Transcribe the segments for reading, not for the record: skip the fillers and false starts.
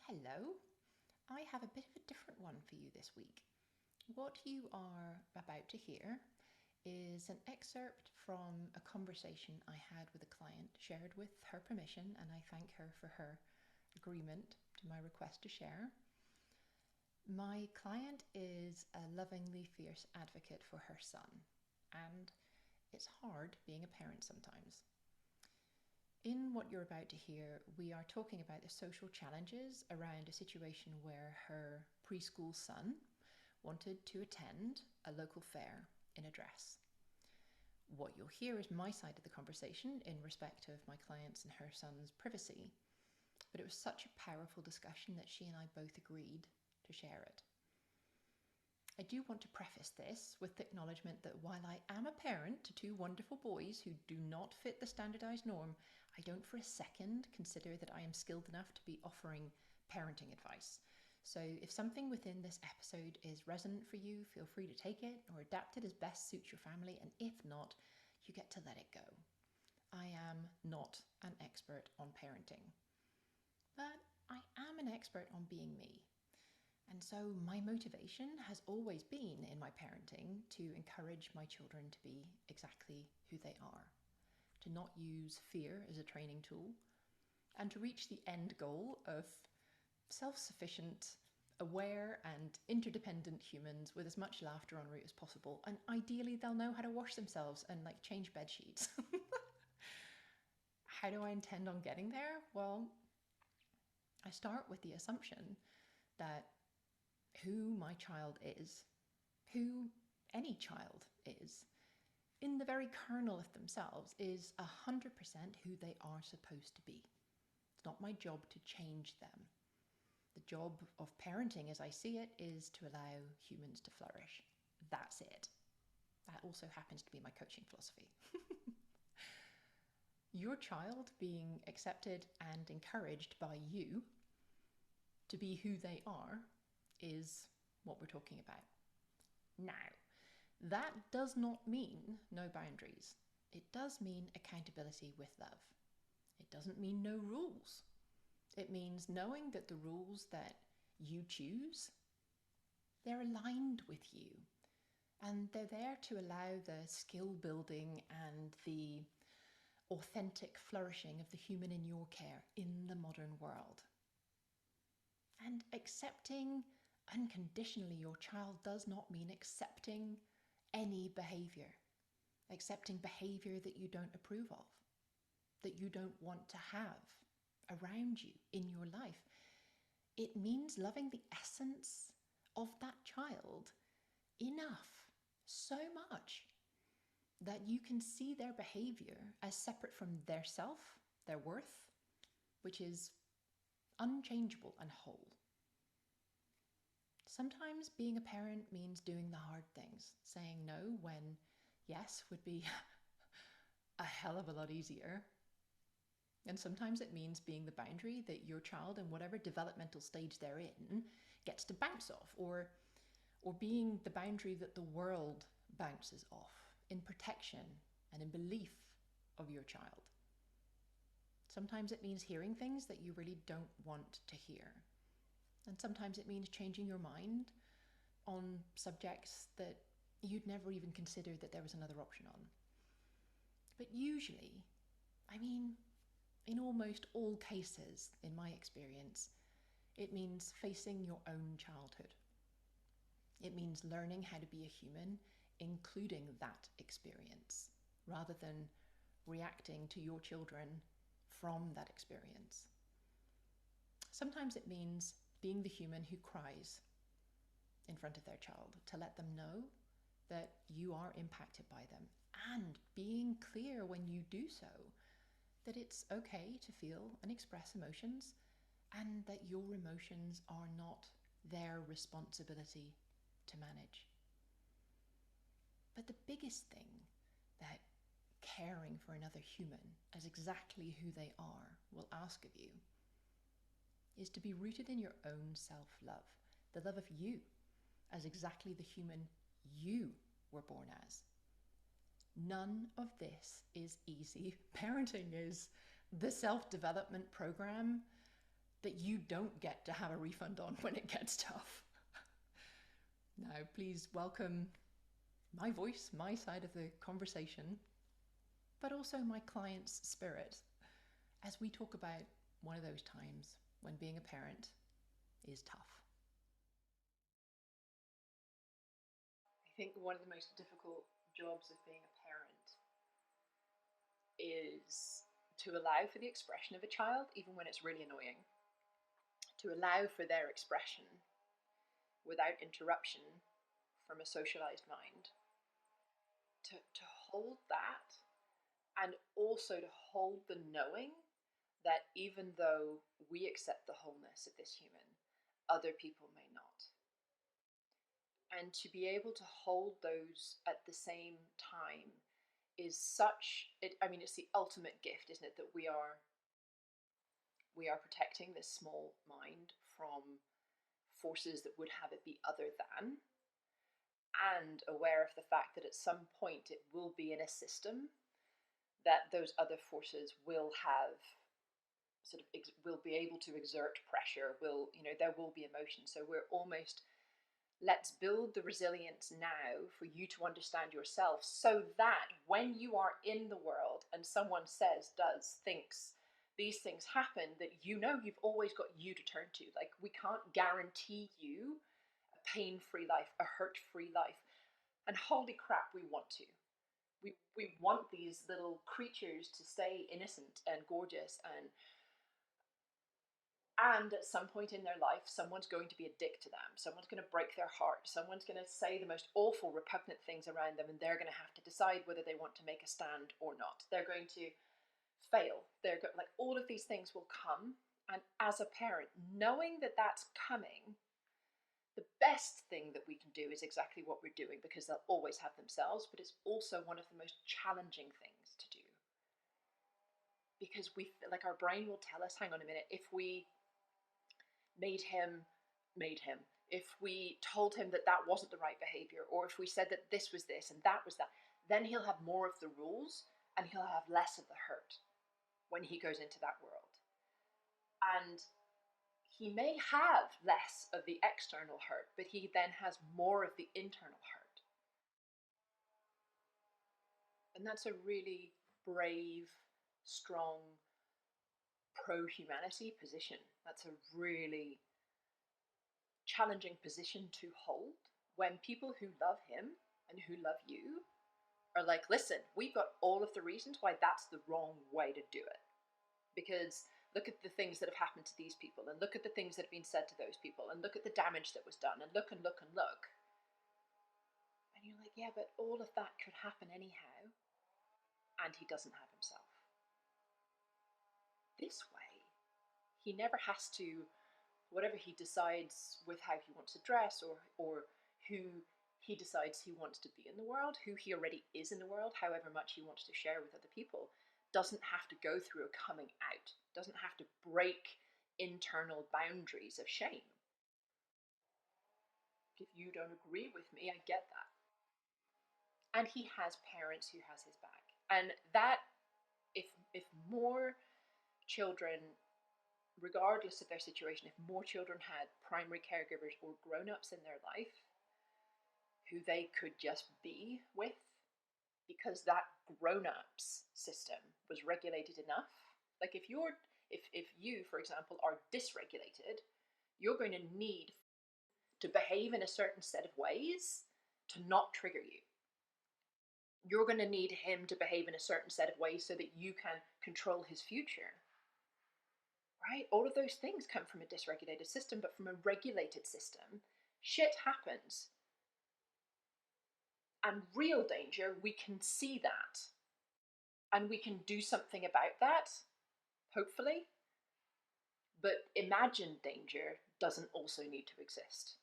Hello, I have a bit of a different one for you this week. What you are about to hear is an excerpt from a conversation I had with a client, shared with her permission, and I thank her for her agreement to my request to share. My client is a lovingly fierce advocate for her son, and it's hard being a parent sometimes. In what you're about to hear, we are talking about the social challenges around a situation where her preschool son wanted to attend a local fair in a dress. What you'll hear is my side of the conversation in respect of my client's and her son's privacy, but it was such a powerful discussion that she and I both agreed to share it. I do want to preface this with the acknowledgement that while I am a parent to two wonderful boys who do not fit the standardised norm, I don't for a second consider that I am skilled enough to be offering parenting advice. So if something within this episode is resonant for you, feel free to take it or adapt it as best suits your family, and if not, you get to let it go. I am not an expert on parenting, but I am an expert on being me. And so my motivation has always been in my parenting to encourage my children to be exactly who they are, to not use fear as a training tool, and to reach the end goal of self-sufficient, aware and interdependent humans with as much laughter en route as possible. And ideally they'll know how to wash themselves and change bed sheets. How do I intend on getting there? Well, I start with the assumption that who my child is, who any child is, in the very kernel of themselves, is 100% who they are supposed to be. It's not my job to change them. The job of parenting, as I see it, is to allow humans to flourish. That's it. That also happens to be my coaching philosophy. Your child being accepted and encouraged by you to be who they are is what we're talking about. Now, that does not mean no boundaries. It does mean accountability with love. It doesn't mean no rules. It means knowing that the rules that you choose, they're aligned with you, and they're there to allow the skill building and the authentic flourishing of the human in your care in the modern world. And accepting unconditionally your child does not mean accepting any behavior, accepting behavior that you don't approve of, that you don't want to have around you in your life. It means loving the essence of that child enough, so much, that you can see their behavior as separate from their self, their worth, which is unchangeable and whole. Sometimes being a parent means doing the hard things, saying no when yes would be a hell of a lot easier. And sometimes it means being the boundary that your child, in whatever developmental stage they're in, gets to bounce off, or being the boundary that the world bounces off in protection and in belief of your child. Sometimes it means hearing things that you really don't want to hear. And sometimes it means changing your mind on subjects that you'd never even considered that there was another option on. But usually, in almost all cases, in my experience, it means facing your own childhood. It means learning how to be a human, including that experience, rather than reacting to your children from that experience. Sometimes it means being the human who cries in front of their child, to let them know that you are impacted by them, and being clear when you do so that it's okay to feel and express emotions, and that your emotions are not their responsibility to manage. But the biggest thing that caring for another human as exactly who they are will ask of you is to be rooted in your own self-love, the love of you as exactly the human you were born as. None of this is easy. Parenting is the self-development program that you don't get to have a refund on when it gets tough. Now, please welcome my voice, my side of the conversation, but also my client's spirit as we talk about one of those times when being a parent is tough. I think one of the most difficult jobs of being a parent is to allow for the expression of a child, even when it's really annoying. To allow for their expression without interruption from a socialized mind. To hold that, and also to hold the knowing that even though we accept the wholeness of this human, other people may not. And to be able to hold those at the same time is such, it's the ultimate gift, isn't it? That we are protecting this small mind from forces that would have it be other than, and aware of the fact that at some point it will be in a system that those other forces will have will be able to exert pressure, there will be emotion. So we're almost, let's build the resilience now for you to understand yourself, so that when you are in the world and someone says, does, thinks, these things happen, that you've always got you to turn to. Like, we can't guarantee you a pain-free life, a hurt-free life. And holy crap, we want to. We want these little creatures to stay innocent and gorgeous, and at some point in their life, someone's going to be a dick to them. Someone's going to break their heart. Someone's going to say the most awful, repugnant things around them, and they're going to have to decide whether they want to make a stand or not. They're going to fail. All of these things will come. And as a parent, knowing that that's coming, the best thing that we can do is exactly what we're doing, because they'll always have themselves, but it's also one of the most challenging things to do. Because our brain will tell us, hang on a minute, if we made him, if we told him that that wasn't the right behavior, or if we said that this was this and that was that, then he'll have more of the rules and he'll have less of the hurt when he goes into that world. And he may have less of the external hurt, but he then has more of the internal hurt. And that's a really brave, strong, pro-humanity position. That's a really challenging position to hold, when people who love him and who love you are like, listen, we've got all of the reasons why that's the wrong way to do it. Because look at the things that have happened to these people, and look at the things that have been said to those people, and look at the damage that was done, and look and look and look. And you're like, yeah, but all of that could happen anyhow, and he doesn't have himself. This way, he never has to, whatever he decides with how he wants to dress, or who he decides he wants to be in the world, who he already is in the world, however much he wants to share with other people, doesn't have to go through a coming out, doesn't have to break internal boundaries of shame. If you don't agree with me, I get that. And he has parents who has his back. And that, if more children, regardless of their situation, if more children had primary caregivers or grown-ups in their life who they could just be with, because that grown-ups system was regulated enough. Like if you, for example, are dysregulated, you're going to need to behave in a certain set of ways to not trigger you. You're going to need him to behave in a certain set of ways so that you can control his future. Right? All of those things come from a dysregulated system, but from a regulated system, shit happens. And real danger, we can see that. And we can do something about that, hopefully. But imagined danger doesn't also need to exist.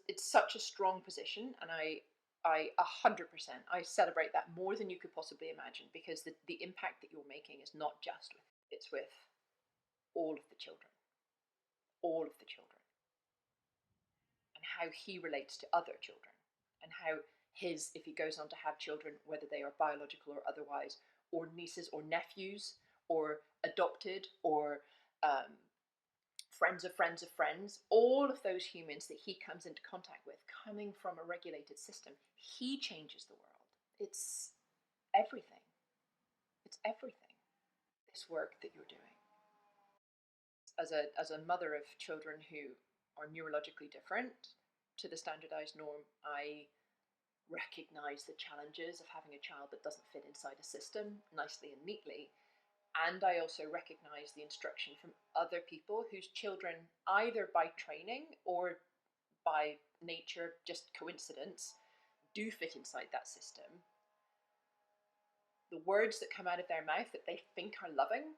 It's such a strong position, and I 100%, I celebrate that more than you could possibly imagine, because the impact that you're making is not just it's with all of the children. All of the children. And how he relates to other children. And how if he goes on to have children, whether they are biological or otherwise, or nieces or nephews, or adopted, or friends of friends of friends, all of those humans that he comes into contact with, coming from a regulated system, he changes the world. It's everything. It's everything, this work that you're doing. As a mother of children who are neurologically different to the standardized norm, I recognize the challenges of having a child that doesn't fit inside a system nicely and neatly. And I also recognize the instruction from other people whose children, either by training or by nature, just coincidence, do fit inside that system. The words that come out of their mouth that they think are loving,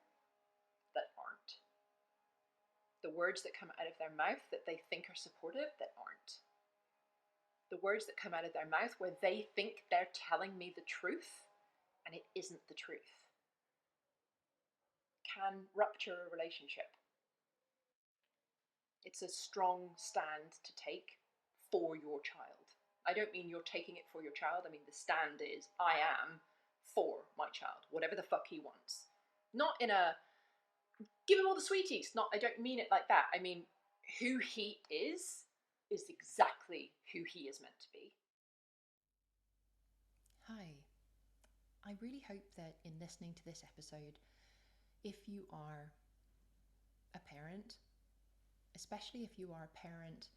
that aren't. The words that come out of their mouth that they think are supportive, that aren't. The words that come out of their mouth where they think they're telling me the truth and it isn't the truth, can rupture a relationship. It's a strong stand to take for your child. I don't mean you're taking it for your child. I mean, the stand is, I am for my child, whatever the fuck he wants. Not in a, give him all the sweeties. Not, I don't mean it like that. I mean, who he is exactly who he is meant to be. Hi. I really hope that in listening to this episode, if you are a parent, especially if you are a parent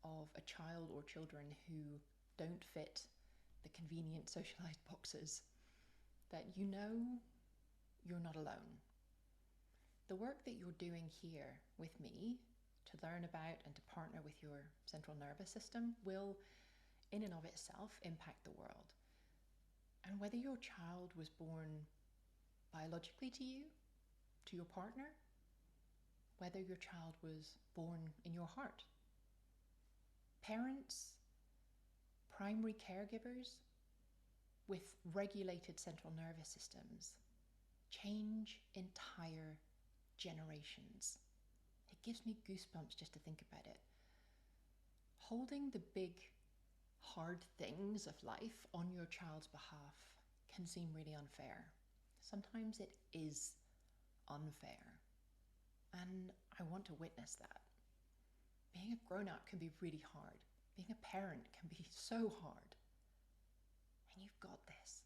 of a child or children who don't fit the convenient socialized boxes, that you know you're not alone. The work that you're doing here with me to learn about and to partner with your central nervous system will, in and of itself, impact the world. And whether your child was born biologically to you, to your partner, whether your child was born in your heart, parents, primary caregivers with regulated central nervous systems change entire generations. It gives me goosebumps just to think about it. Holding the big, hard things of life on your child's behalf can seem really unfair. Sometimes it is unfair. And I want to witness that. Being a grown-up can be really hard. Being a parent can be so hard. And you've got this.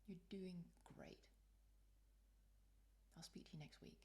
You're doing great. I'll speak to you next week.